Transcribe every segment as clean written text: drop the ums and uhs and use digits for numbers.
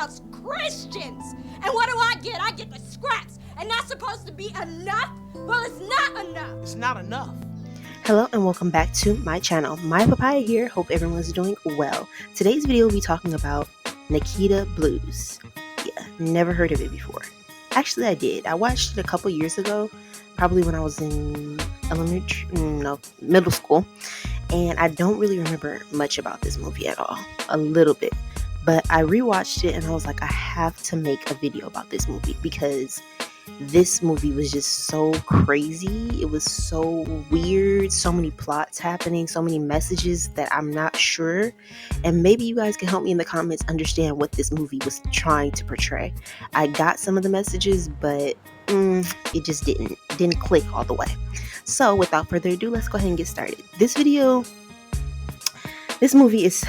house Christians. And what do I get? I get the scraps. And that's supposed to be enough? Well, it's not enough. It's not enough. Hello and welcome back to my channel. My Papaya here. Hope everyone's doing well. Today's video will be talking about Nikita Blues. Yeah, never heard of it before. Actually, I did. I watched it a couple years ago, probably when I was in middle school. And I don't really remember much about this movie at all. A little bit. But I rewatched it and I was like, I have to make a video about this movie because this movie was just so crazy. It was so weird. So many plots happening, so many messages that I'm not sure. And maybe you guys can help me in the comments understand what this movie was trying to portray. I got some of the messages, but it just didn't click all the way. So without further ado, let's go ahead and get started. This movie is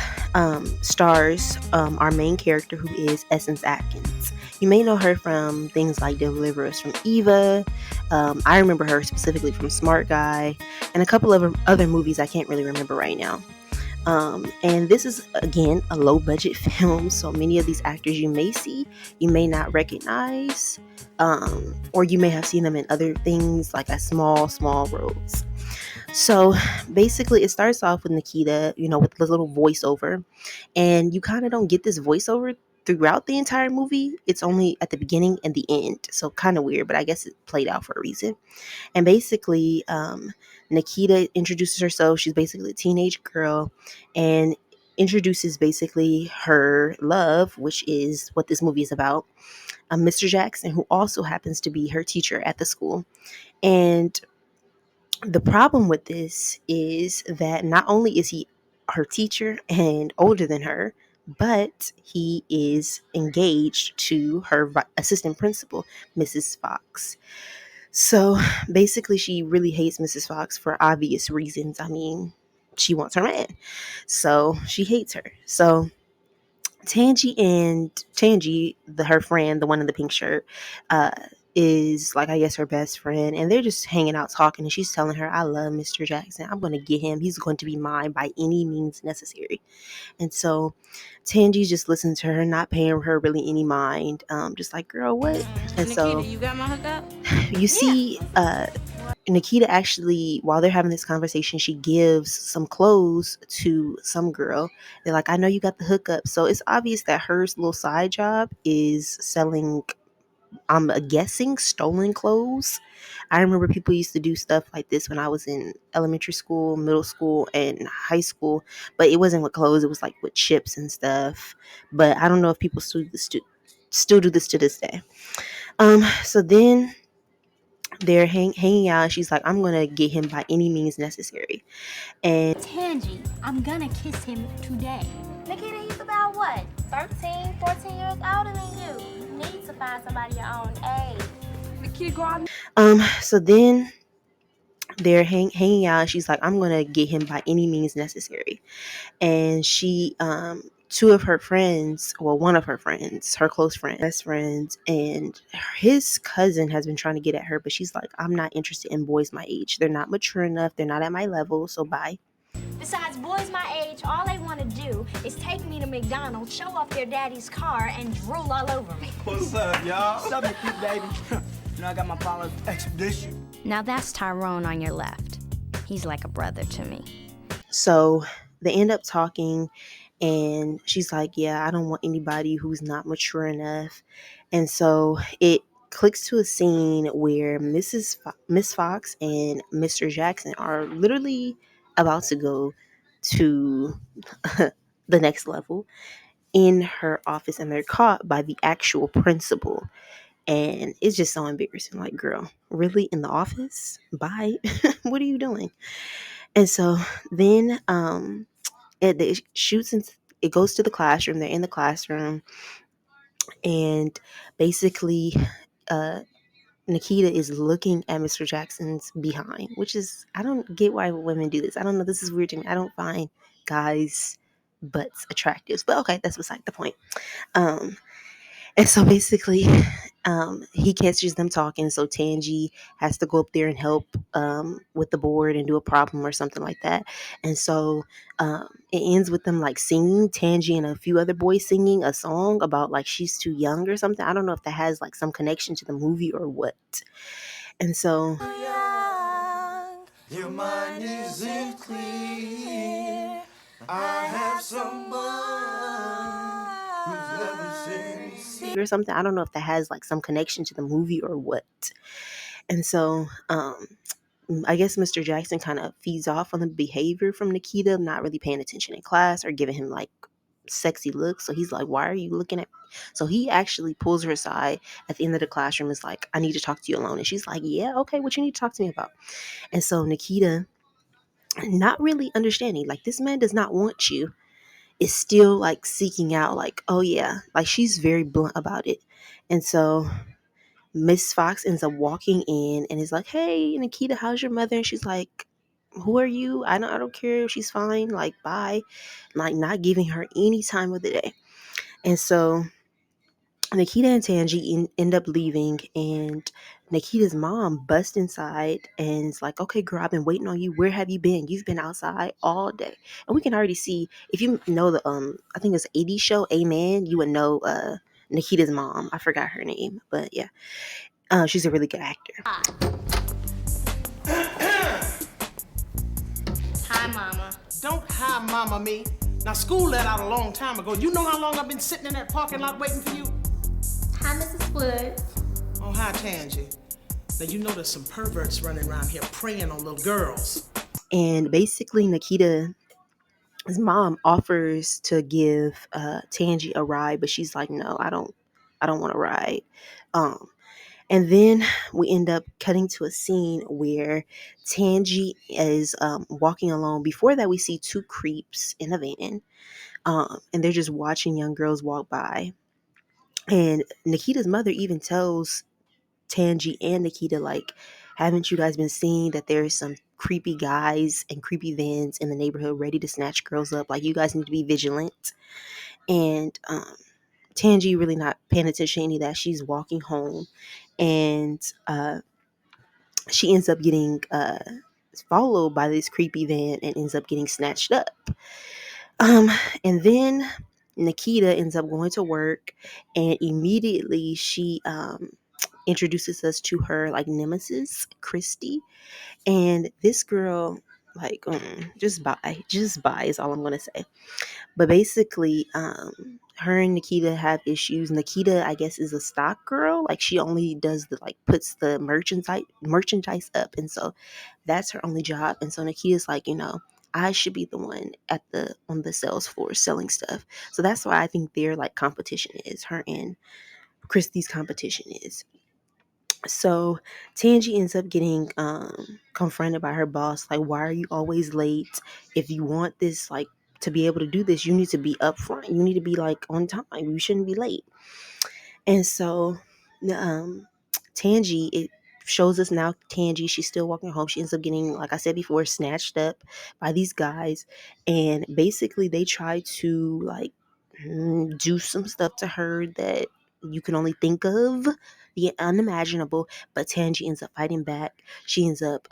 stars our main character, who is Essence Atkins. You may know her from things like Deliver Us from Eva. I remember her specifically from Smart Guy and a couple of other movies I can't really remember right now. And this is, again, a low budget film, so many of these actors you may see, you may not recognize, or you may have seen them in other things like a small roles. So basically it starts off with Nikita, with the little voiceover, and you kind of don't get this voiceover throughout the entire movie. It's only at the beginning and the end, so kind of weird, but I guess it played out for a reason. And basically Nikita introduces herself. She's basically a teenage girl and introduces basically her love, which is what this movie is about, Mr. Jackson, who also happens to be her teacher at the school. And the problem with this is that not only is he her teacher and older than her, but he is engaged to her assistant principal, Mrs. Fox. So basically, she really hates Mrs. Fox for obvious reasons. I mean, she wants her man, so she hates her. So Tangy, her friend, the one in the pink shirt, is like, I guess, her best friend, and they're just hanging out talking, and she's telling her, I love Mr. Jackson. I'm going to get him. He's going to be mine by any means necessary. And so Tangy just listens to her, not paying her really any mind, just like, girl, what? And Nikita, so you got my hookup? you see Nikita actually, while they're having this conversation, she gives some clothes to some girl. They're like, I know you got the hookup. So it's obvious that her little side job is selling, I'm guessing, stolen clothes. I remember people used to do stuff like this when I was in elementary school, middle school, and high school. But it wasn't with clothes. It was like with chips and stuff. But I don't know if people still do this to this day. So then they're hanging out. She's like, I'm gonna get him by any means necessary. And Tangy, I'm gonna kiss him today. Nikita, he's about what? 13, 14 years older than you. You need to find somebody your own age. Nikita, go on. So then they're hanging out. She's like, I'm gonna get him by any means necessary. And she two of her friends, well, one of her friends, her close friend, best friends, and his cousin has been trying to get at her, but she's like, I'm not interested in boys my age. They're not mature enough. They're not at my level. So bye. Besides, boys my age, all they want to do is take me to McDonald's, show off their daddy's car, and drool all over me. What's up, y'all? What's up, you cute baby? I got my father's expedition. Now that's Tyrone on your left. He's like a brother to me. So they end up talking, and she's like, yeah, I don't want anybody who's not mature enough. And so it clicks to a scene where Miss Fox and Mr. Jackson are literally about to go to the next level in her office, and they're caught by the actual principal. And it's just so embarrassing. Like, girl, really, in the office? Bye. What are you doing? And so then it shoots and it goes to the classroom. They're in the classroom, and basically Nikita is looking at Mr. Jackson's behind, which is, I don't get why women do this. I don't know. This is weird to me. I don't find guys' butts attractive. But okay, that's beside the point. And so basically he catches them talking, so Tangi has to go up there and help with the board and do a problem or something like that. And so it ends with them like singing, Tangi and a few other boys singing a song about like she's too young or something. I don't know if that has like some connection to the movie or what. And so Your mind isn't clear. I have someone who's never seen or something. I don't know if that has like some connection to the movie or what. And so I guess Mr. Jackson kind of feeds off on the behavior from Nikita, not really paying attention in class or giving him like sexy looks. So he's like, why are you looking at me? So he actually pulls her aside at the end of the classroom, is like, I need to talk to you alone. And she's like, yeah, okay, what you need to talk to me about? And so Nikita, not really understanding, like, this man does not want you, is still like seeking out, like, oh yeah, like she's very blunt about it. And so Miss Fox ends up walking in and is like, hey, Nikita, how's your mother? And she's like, who are you? I don't care. She's fine. Like, bye. Like, not giving her any time of the day. And so Nikita and Tangi end up leaving, and Nikita's mom busts inside and is like, okay, girl, I've been waiting on you. Where have you been? You've been outside all day. And we can already see, if you know the I think it's 80s show, Amen, you would know Nikita's mom. I forgot her name, but yeah. She's a really good actor. Hi, Mama. Don't hi mama me. Now school let out a long time ago. You know how long I've been sitting in that parking lot waiting for you? Hi, Mrs. Woods. Oh, hi, Tangi. Now you know there's some perverts running around here preying on little girls. And basically Nikita's mom offers to give Tangi a ride, but she's like, no, I don't want to ride. And then we end up cutting to a scene where Tangi is walking alone. Before that, we see two creeps in a van, and they're just watching young girls walk by. And Nikita's mother even tells Tangi and Nikita, like, haven't you guys been seeing that there's some creepy guys and creepy vans in the neighborhood ready to snatch girls up? Like, you guys need to be vigilant. And Tangi really not paying attention to any of that. She's walking home, and she ends up getting followed by this creepy van and ends up getting snatched up. And then Nikita ends up going to work, and immediately she introduces us to her like nemesis, Christy. And this girl, like, just bye is all I'm gonna say. But basically, her and Nikita have issues. Nikita, I guess, is a stock girl. Like, she only does the like puts the merchandise up, and so that's her only job. And so Nikita's like, I should be the one on the sales floor selling stuff. So that's why I think their like competition is, her and Christy's competition is. So Tangi ends up getting confronted by her boss, like, why are you always late? If you want this, like, to be able to do this, you need to be upfront. You need to be like on time. You shouldn't be late. And so Tangi, it shows us now Tangi, she's still walking home. She ends up getting, like I said before, snatched up by these guys. And basically they try to like do some stuff to her that you can only think of, the unimaginable. But Tangi ends up fighting back. She ends up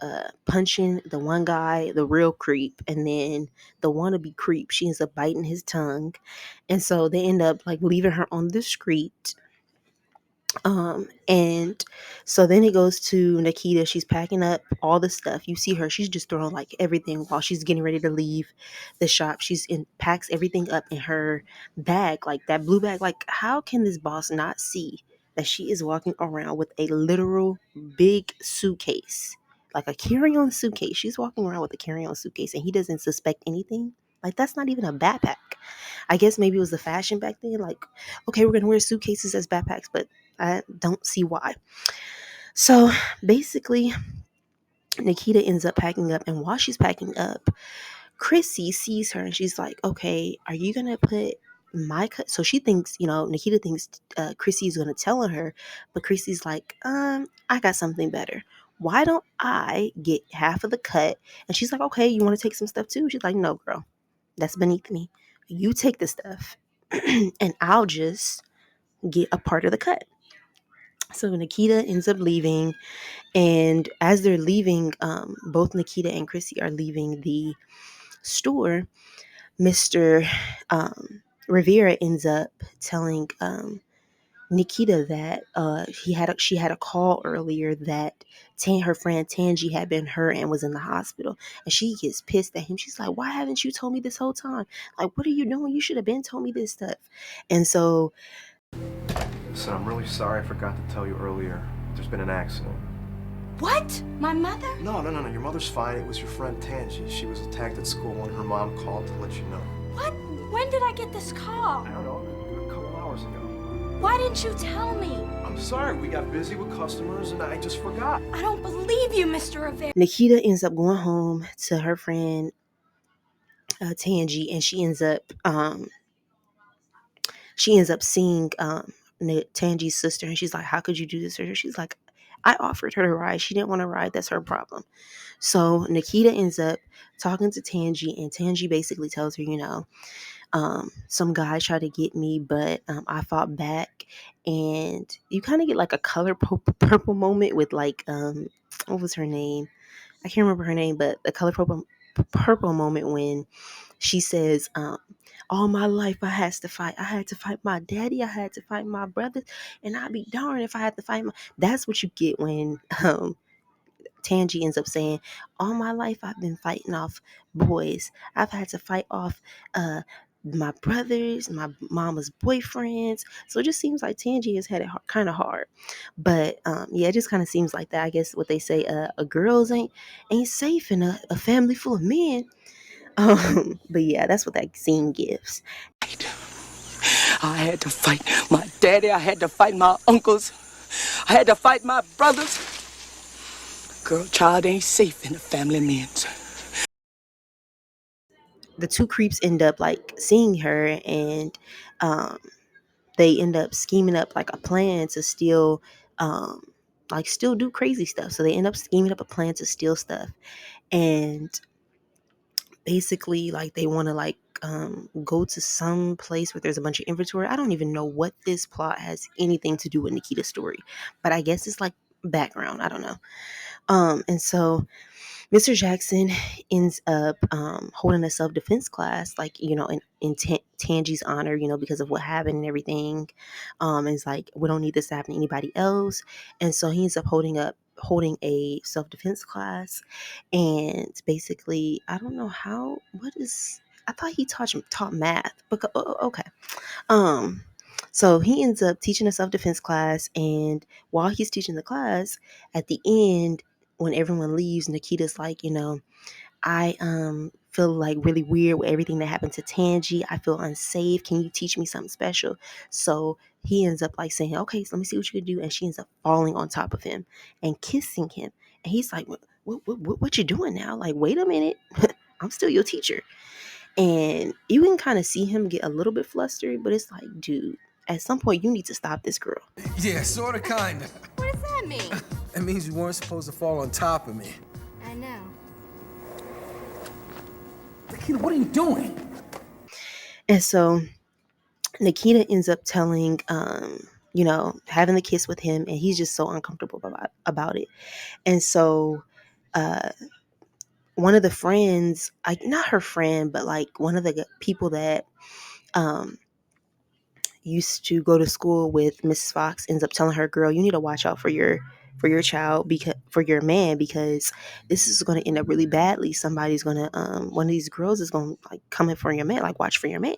punching the one guy, the real creep, and then the wannabe creep, she ends up biting his tongue. And so they end up like leaving her on the street. And so then it goes to Nikita. She's packing up all the stuff. You see her, she's just throwing like everything while she's getting ready to leave the shop. Packs everything up in her bag, like that blue bag. Like, how can this boss not see that she is walking around with a literal big suitcase, like a carry-on suitcase? She's walking around with a carry-on suitcase and he doesn't suspect anything. Like, that's not even a backpack. I guess maybe it was the fashion back then. Like, okay, we're going to wear suitcases as backpacks, but I don't see why. So basically, Nikita ends up packing up. And while she's packing up, Chrissy sees her and she's like, okay, are you going to put my cut? So she thinks, Nikita thinks Chrissy is going to tell on her. But Chrissy's like, I got something better. Why don't I get half of the cut? And she's like, okay, you want to take some stuff too? She's like, no, girl, that's beneath me. You take the stuff and I'll just get a part of the cut. So Nikita ends up leaving, and as they're leaving, both Nikita and Chrissy are leaving the store. Mr. Rivera ends up telling Nikita that she had a call earlier that her friend Tangi had been hurt and was in the hospital, and she gets pissed at him. She's like, "Why haven't you told me this whole time? Like, what are you doing? You should have been told me this stuff." And so, Listen, I'm really sorry I forgot to tell you earlier. There's been an accident. What? My mother? No. Your mother's fine. It was your friend Tangi. She was attacked at school when her mom called to let you know. What? When did I get this call? I don't know, a couple hours ago. Why didn't you tell me? I'm sorry, we got busy with customers and I just forgot. I don't believe you, Mr. Rivera. Nikita ends up going home to her friend Tangi, and she ends up seeing Tangi's sister, and she's like, "How could you do this to her?" She's like, "I offered her a ride. She didn't want to ride. That's her problem." So Nikita ends up talking to Tangi, and Tangi basically tells her, some guy tried to get me, but I fought back. And you kind of get like a color purple moment with like, what was her name? I can't remember her name, but the color purple moment when she says, all my life I had to fight. I had to fight my daddy. I had to fight my brothers, and I'd be darned if I had to fight That's what you get when Tangi ends up saying, all my life I've been fighting off boys. I've had to fight off my brothers, my mama's boyfriends. So it just seems like Tangi has had it kind of hard. But yeah, it just kind of seems like that. I guess what they say, a girls ain't safe in a family full of men. But yeah, that's what that scene gives. I had to fight my daddy. I had to fight my uncles. I had to fight my brothers. Girl, child ain't safe in the family men's. The two creeps end up like seeing her, and they end up scheming up like a plan to steal, still do crazy stuff. So they end up scheming up a plan to steal stuff, and basically like they want to go to some place where there's a bunch of inventory. I don't even know what this plot has anything to do with Nikita's story, but I guess it's like background. I don't know. And so Mr. Jackson ends up holding a self-defense class, in Tangi's honor, because of what happened and everything. And it's like, we don't need this to happen to anybody else. And so he ends up holding a self-defense class. And basically, I don't know I thought he taught math. Because, okay. So he ends up teaching a self-defense class, and while he's teaching the class, at the end, when everyone leaves, Nikita's like, I feel like really weird with everything that happened to Tangi. I feel unsafe. Can you teach me something special? So he ends up like saying, okay, so let me see what you can do. And she ends up falling on top of him and kissing him. And he's like, what you doing now? Like, wait a minute. I'm still your teacher. And you can kind of see him get a little bit flustered, but it's like, dude, at some point you need to stop this girl. Yeah, sorta, kinda. What does that mean? That means you weren't supposed to fall on top of me. I know. Nikita, what are you doing? And so Nikita ends up telling, having the kiss with him, and he's just so uncomfortable about it. And so one of the friends, not her friend, but like one of the people that used to go to school with Mrs. Fox, ends up telling her, girl, you need to watch out for your child, for your man, because this is going to end up really badly. Somebody's going to one of these girls is going to like come in for your man, like watch for your man.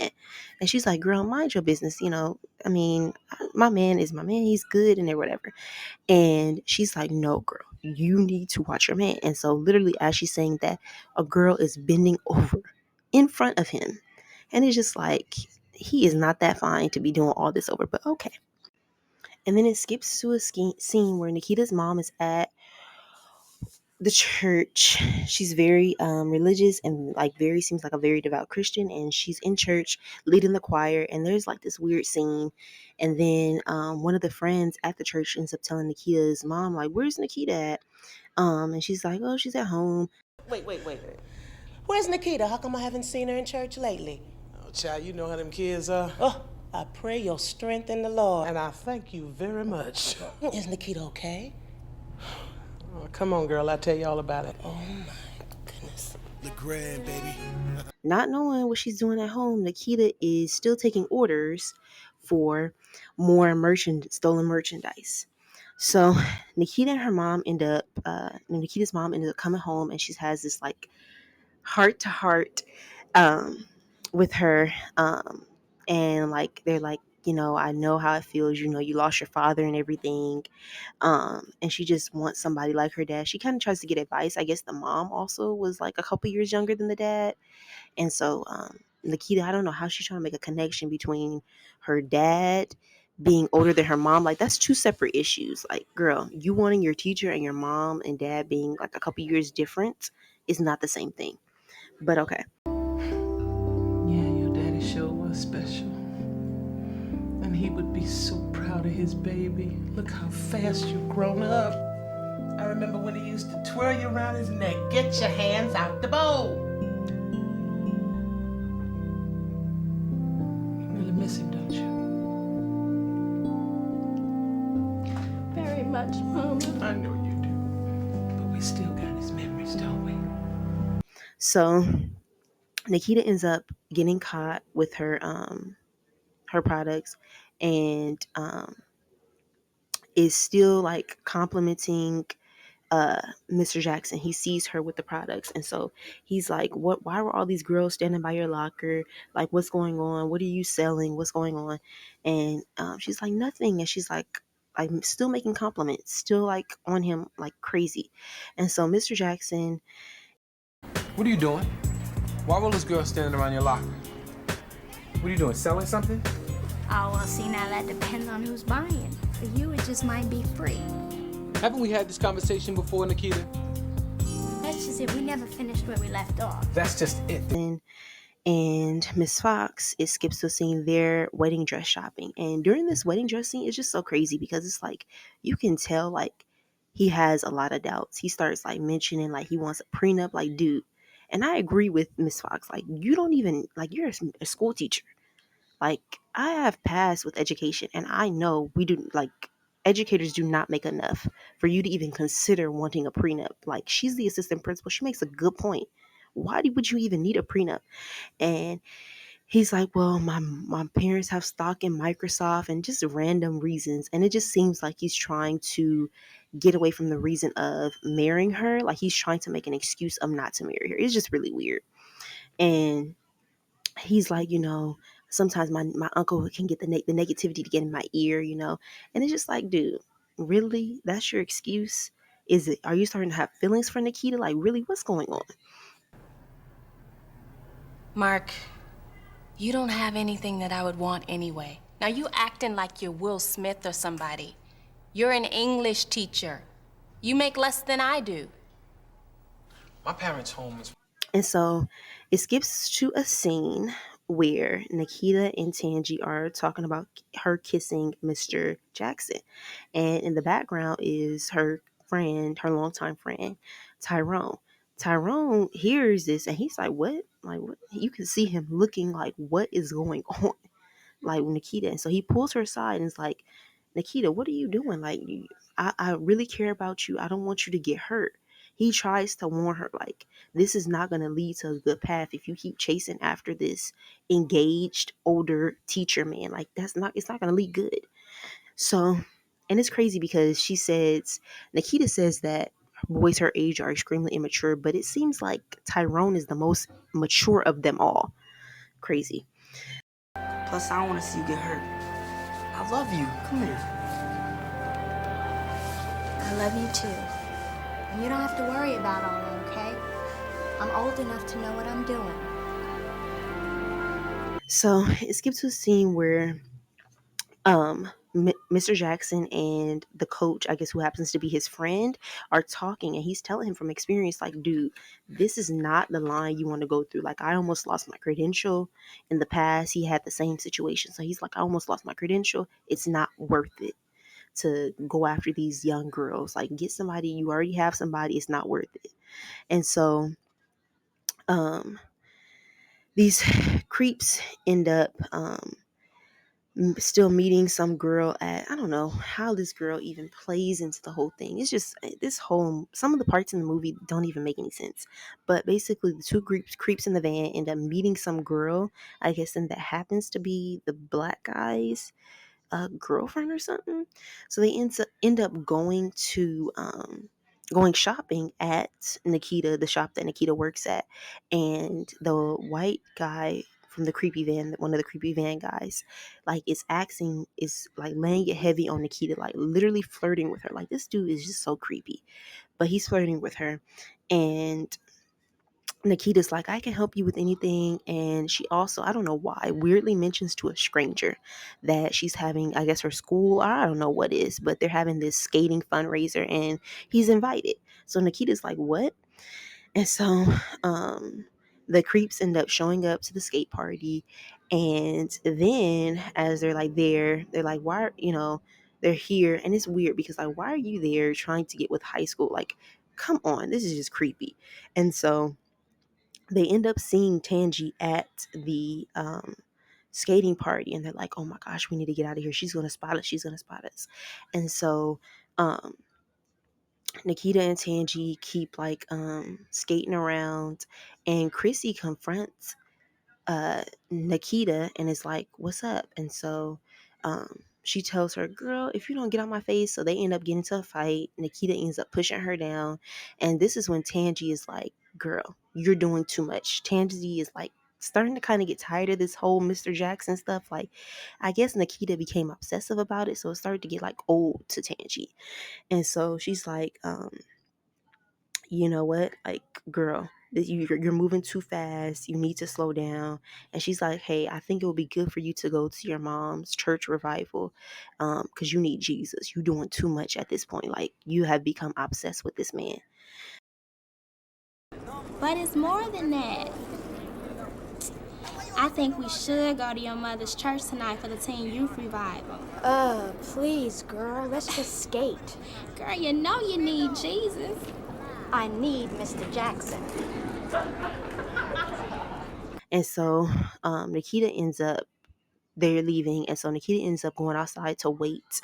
And she's like, girl, mind your business. I mean, my man is my man, he's good and whatever. And she's like, no, girl, you need to watch your man. And so literally as she's saying that, a girl is bending over in front of him, and it's just like, he is not that fine to be doing all this over, but okay. And then it skips to a scene where Nikita's mom is at the church. She's very religious and seems like a very devout Christian, and she's in church leading the choir, and there's like this weird scene. And then one of the friends at the church ends up telling Nikita's mom, like, where's Nikita at? And she's like, oh, she's at home. Wait. Where's Nikita? How come I haven't seen her in church lately? Oh, child, you know how them kids are. Oh, I pray your strength in the Lord. And I thank you very much. Is Nikita okay? Oh, come on, girl, I'll tell you all about it. Oh my goodness. The grand, baby. Not knowing what she's doing at home, Nikita is still taking orders for more stolen merchandise. So Nikita's mom ended up coming home, and she has this like heart to heart with her, and like they're like, I know how it feels, you lost your father and everything, and she just wants somebody like her dad. She kind of tries to get advice. I guess the mom also was like a couple years younger than the dad, and so Nikita, I don't know how she's trying to make a connection between her dad being older than her mom. Like, that's two separate issues. Like, girl, you wanting your teacher and your mom and dad being like a couple years different is not the same thing. But okay. Yeah, your daddy sure was special. And he would be so proud of his baby. Look how fast you've grown up. I remember when he used to twirl you around his neck. Get your hands out the bowl. You really miss him, don't you? Very much, Mama. I know you do. But we still got his memories, don't we? So Nikita ends up getting caught with her products, and is still like complimenting Mr. Jackson. He sees her with the products, and so he's like, why were all these girls standing by your locker? Like, what's going on? What are you selling? What's going on? And she's like, nothing. And she's like, I'm still making compliments, still like on him like crazy. And so Mr. Jackson, What are you doing? Why were those girls standing around your locker? What are you doing, selling something? Oh, well, see, now that depends on who's buying. For you, it just might be free. Haven't we had this conversation before, Nikita? That's just it. We never finished where we left off. That's just it. and Miss Fox, it skips to a scene there wedding dress shopping. And during this wedding dress scene, it's just so crazy because it's like you can tell like he has a lot of doubts. He starts like mentioning like he wants a prenup, like, dude. And I agree with Miss Fox. Like, you don't even like, you're a school teacher. Like, I have passed with education, and I know we do, like, educators do not make enough for you to even consider wanting a prenup. Like, she's the assistant principal. She makes a good point. Why would you even need a prenup? And he's like, well, my parents have stock in Microsoft, and just random reasons. And it just seems like he's trying to get away from the reason of marrying her. Like, he's trying to make an excuse of not to marry her. It's just really weird. And he's like, sometimes my uncle can get the negativity to get in my ear, and it's just like, dude, really? That's your excuse? Are you starting to have feelings for Nikita? Like, really, what's going on? Mark, you don't have anything that I would want anyway. Now you acting like you're Will Smith or somebody. You're an English teacher. You make less than I do. My parents' home is... And so it skips to a scene where Nikita and Tangi are talking about her kissing Mr. Jackson. And in the background is her friend, her longtime friend, Tyrone. Tyrone hears this and he's like, what? Like, what? You can see him looking like, what is going on? Like, Nikita. And so he pulls her aside and is like, Nikita, what are you doing? Like, I really care about you. I don't want you to get hurt. He tries to warn her, like, this is not going to lead to a good path if you keep chasing after this engaged older teacher man. Like, it's not going to lead good. So, and it's crazy because Nikita says that boys her age are extremely immature, but it seems like Tyrone is the most mature of them all. Crazy. Plus, I don't want to see you get hurt. I love you. Come here. I love you too. And you don't have to worry about all that, okay? I'm old enough to know what I'm doing. So it skips to a scene where Mr. Jackson and the coach, I guess, who happens to be his friend, are talking, and he's telling him from experience, like, dude, this is not the line you want to go through. Like, I almost lost my credential in the past. He had the same situation. So he's like, I almost lost my credential. It's not worth it to go after these young girls. Like, get somebody, you already have somebody, it's not worth it. And so these creeps end up still meeting some girl at, I don't know how this girl even plays into the whole thing. It's just this whole, some of the parts in the movie don't even make any sense. But basically the two creeps in the van end up meeting some girl, I guess, and that happens to be the black guy's girlfriend or something. So they end up going shopping at Nikita, the shop that Nikita works at, and the white guy from the creepy van, one of the creepy van guys, like is like laying it heavy on Nikita, like literally flirting with her. Like this dude is just so creepy, but he's flirting with her, and Nikita's like, I can help you with anything. And she also, I don't know why, weirdly mentions to a stranger that she's having, I guess, her school, or I don't know what is, but they're having this skating fundraiser and he's invited. So Nikita's like, what? And so the creeps end up showing up to the skate party. And then as they're like there, they're like, why, they're here. And it's weird because, like, why are you there trying to get with high school? Like, come on, this is just creepy. And so they end up seeing Tangi at the skating party, and they're like, oh my gosh, we need to get out of here. She's going to spot us. She's going to spot us. And so um, Nikita and Tangi keep like skating around, and Chrissy confronts Nikita and is like, what's up? And so she tells her, girl, if you don't get on my face. So they end up getting into a fight. Nikita ends up pushing her down, and this is when Tangi is like, girl, you're doing too much. Tangi is like starting to kind of get tired of this whole Mr. Jackson stuff. Like, I guess Nikita became obsessive about it, so it started to get like old to Tangi. And so she's like, you know what, like, girl, you're moving too fast, you need to slow down. And she's like, hey, I think it would be good for you to go to your mom's church revival, because you need Jesus. You're doing too much at this point. Like, you have become obsessed with this man. But it's more than that. I think we should go to your mother's church tonight for the teen youth revival. Please, girl, let's just skate. Girl, you know you need Jesus. I need Mr. Jackson. And so Nikita ends up, they're leaving, and so Nikita ends up going outside to wait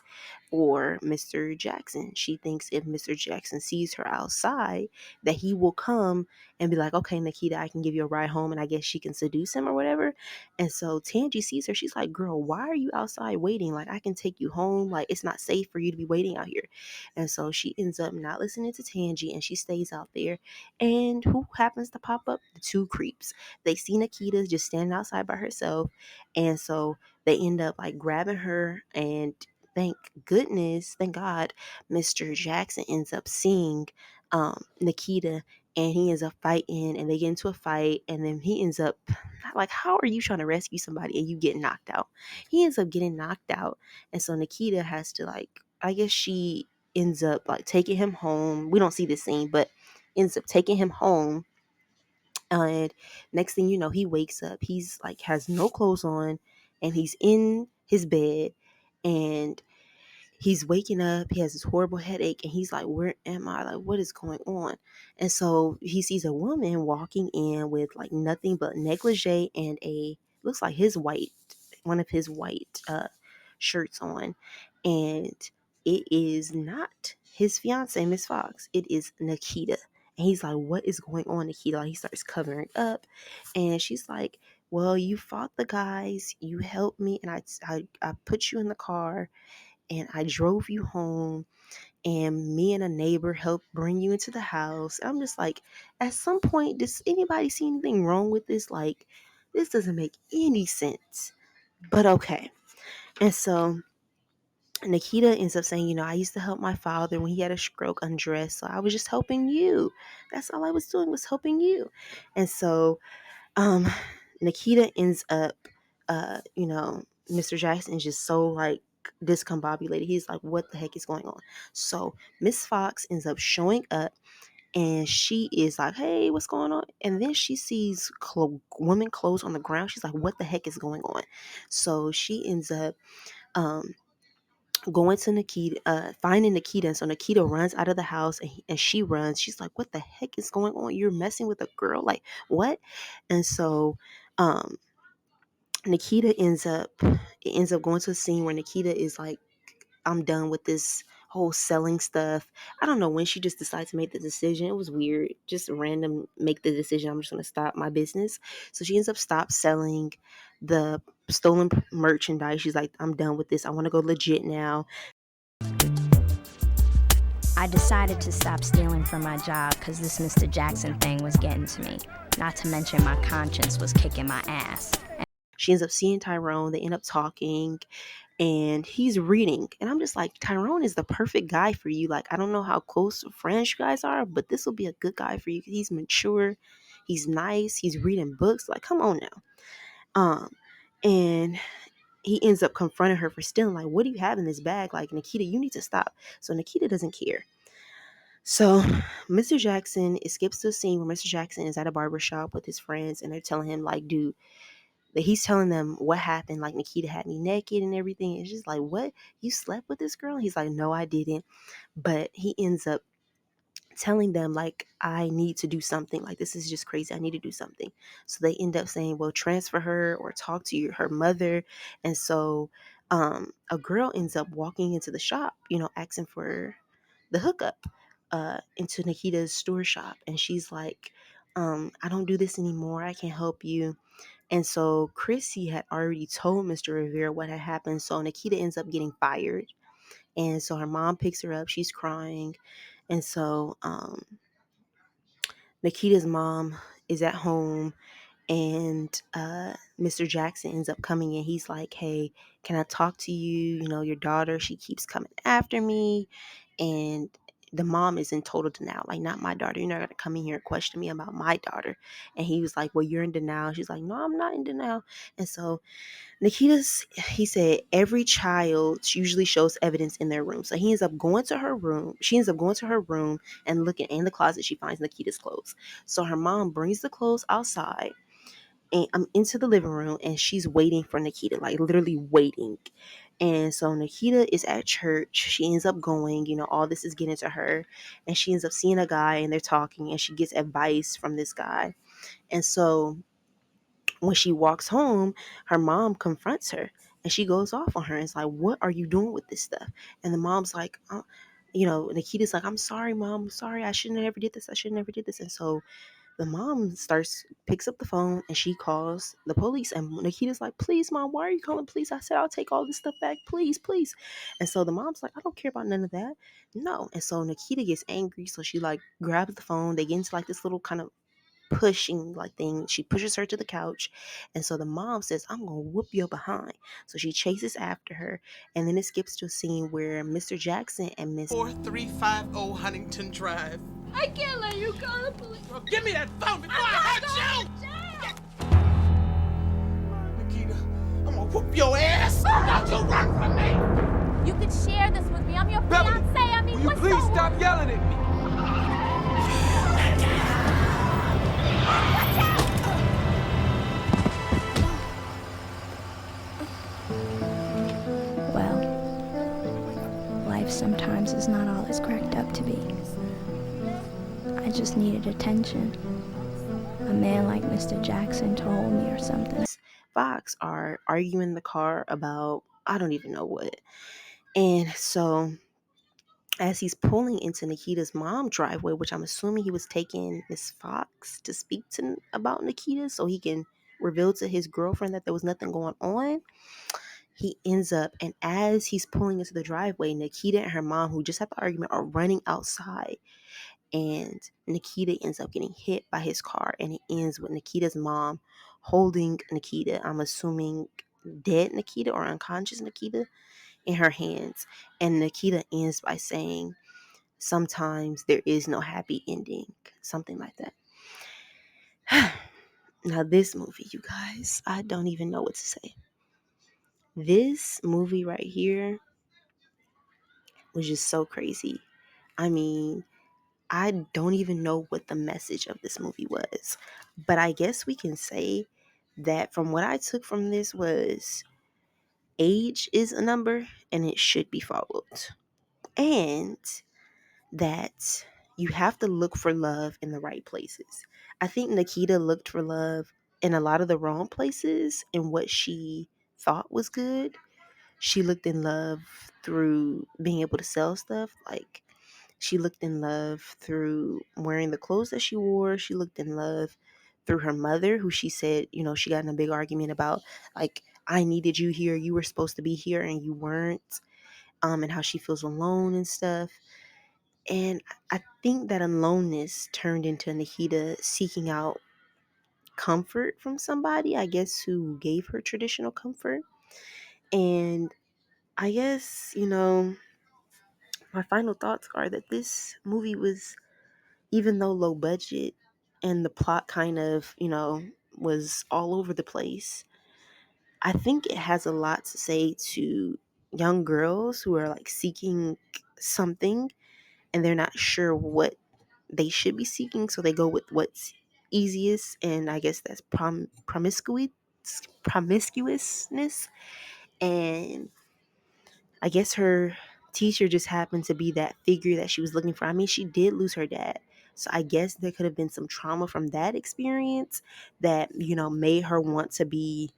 for Mr. Jackson. She thinks if Mr. Jackson sees her outside, that he will come and be like, okay, Nikita, I can give you a ride home, and I guess she can seduce him or whatever. And so Tangi sees her. She's like, girl, why are you outside waiting? Like, I can take you home. Like, it's not safe for you to be waiting out here. And so she ends up not listening to Tangi, and she stays out there. And who happens to pop up? The two creeps. They see Nikita just standing outside by herself. And so they end up like grabbing her, and thank goodness, thank God, Mr. Jackson ends up seeing Nikita, and he ends up fighting, and they get into a fight, and then he ends up like, how are you trying to rescue somebody and you get knocked out? He ends up getting knocked out, and so Nikita has to, like, I guess she ends up like taking him home. We don't see this scene, but ends up taking him home. And next thing you know, he wakes up. He's like, has no clothes on, and he's in his bed, and he's waking up. He has this horrible headache, and he's like, where am I? Like, what is going on? And so he sees a woman walking in with like nothing but negligee and looks like one of his white shirts on. And it is not his fiance, Miss Fox. It is Nikita. And he's like, what is going on, Nikita? Like, he starts covering up, and she's like, well, you fought the guys, you helped me, and I put you in the car, and I drove you home, and me and a neighbor helped bring you into the house. I'm just like, at some point, does anybody see anything wrong with this? Like, this doesn't make any sense. But okay. And so Nikita ends up saying, I used to help my father when he had a stroke undressed. So I was just helping you. That's all I was doing, was helping you. And so um Nikita ends up Mr. Jackson is just so like discombobulated. He's like, what the heck is going on? So Miss Fox ends up showing up, and she is like, hey, what's going on? And then she sees women clothes on the ground. She's like, what the heck is going on? So she ends up going to Nikita, finding Nikita. And so Nikita runs out of the house, and she runs. She's like, what the heck is going on? You're messing with a girl? Like, what? And so Nikita ends up going to a scene where Nikita is like, I'm done with this whole selling stuff. I don't know when she just decided to make the decision. It was weird. Just random make the decision. I'm just going to stop my business. So she ends up stop selling the stolen merchandise. She's like, I'm done with this. I want to go legit now. I decided to stop stealing from my job because this Mr. Jackson thing was getting to me. Not to mention my conscience was kicking my ass. She ends up seeing Tyrone. They end up talking and he's reading. And I'm just like, Tyrone is the perfect guy for you. Like, I don't know how close friends you guys are, but this will be a good guy for you. He's mature. He's nice. He's reading books. Like, come on now. And he ends up confronting her for stealing. Like, what do you have in this bag? Like, Nikita, you need to stop. So Nikita doesn't care. So Mr. Jackson, it skips to a scene where Mr. Jackson is at a barber shop with his friends and they're telling him, like, dude, that he's telling them what happened. Like, Nikita had me naked and everything. It's just like, what? You slept with this girl? And he's like, no, I didn't. But he ends up telling them, like, I need to do something. Like, this is just crazy. I need to do something. So they end up saying, well, transfer her or talk to her mother. And so a girl ends up walking into the shop, asking for the hookup into Nikita's store shop. And she's like, I don't do this anymore. I can't help you. And so Chrissy had already told Mr. Rivera what had happened. So Nikita ends up getting fired. And so her mom picks her up. She's crying. And so Nikita's mom is at home. And Mr. Jackson ends up coming in. He's like, hey, can I talk to you? Your daughter, she keeps coming after me. And the mom is in total denial. Like, not my daughter. You're not going to come in here and question me about my daughter. And he was like, well, you're in denial. She's like, no, I'm not in denial. And so he said, every child usually shows evidence in their room. So he ends up going to her room. She ends up going to her room and looking in the closet. She finds Nikita's clothes. So her mom brings the clothes outside and I'm into the living room and she's waiting for Nikita, like literally waiting. And so Nikita is at church. She ends up going, all this is getting to her. And she ends up seeing a guy and they're talking and she gets advice from this guy. And so when she walks home, her mom confronts her and she goes off on her. And it's like, what are you doing with this stuff? And the mom's like, Nikita's like, I'm sorry, mom. I'm sorry. I shouldn't have ever did this. I shouldn't have ever did this. And so the mom picks up the phone and she calls the police. And Nikita's like, please, mom, why are you calling police? I said, I'll take all this stuff back. Please, please. And so the mom's like, I don't care about none of that. No. And so Nikita gets angry. So she like grabs the phone. They get into like this little kind of pushing like thing. She pushes her to the couch. And so the mom says, I'm going to whoop your behind. So she chases after her. And then it skips to a scene where Mr. Jackson and Miss 4350 Huntington Drive. I can't let you call the police. Well, give me that phone before I hurt you! Nikita, I'm gonna whoop your ass! Don't you run from me! You could share this with me. I'm your fiance. I mean, Will you please stop yelling at me? Well, life sometimes is not all it's cracked up to be. I just needed attention. A man like Mr. Jackson to hold me or something. Fox are arguing in the car about I don't even know what. And so as he's pulling into Nikita's mom driveway, which I'm assuming he was taking Miss Fox to speak to about Nikita so he can reveal to his girlfriend that there was nothing going on, he ends up, and as he's pulling into the driveway, Nikita and her mom, who just had the argument, are running outside. And Nikita ends up getting hit by his car, and it ends with Nikita's mom holding Nikita, I'm assuming dead Nikita or unconscious Nikita, in her hands. And Nikita ends by saying, sometimes there is no happy ending, something like that. Now this movie, you guys, I don't even know what to say. This movie right here was just so crazy. I mean, I don't even know what the message of this movie was, but I guess we can say that from what I took from this was age is a number and it should be followed. And that you have to look for love in the right places. I think Nikita looked for love in a lot of the wrong places in what she thought was good. She looked in love through being able to sell stuff. Like, she looked in love through wearing the clothes that she wore. She looked in love through her mother, who she said, she got in a big argument about, like, I needed you here. You were supposed to be here and you weren't. And how she feels alone and stuff. And I think that aloneness turned into Nikita seeking out comfort from somebody, I guess, who gave her traditional comfort. And I guess, my final thoughts are that this movie was, even though low budget and the plot kind of, was all over the place, I think it has a lot to say to young girls who are like seeking something and they're not sure what they should be seeking, so they go with what's easiest, and I guess that's promiscuousness. And I guess her teacher just happened to be that figure that she was looking for. I mean, she did lose her dad. So I guess there could have been some trauma from that experience that, made her want to be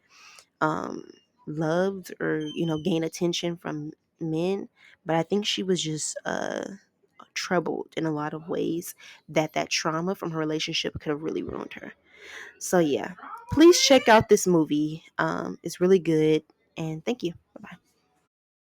um, loved or, gain attention from men. But I think she was just troubled in a lot of ways that trauma from her relationship could have really ruined her. So yeah, please check out this movie. It's really good. And thank you. Bye-bye.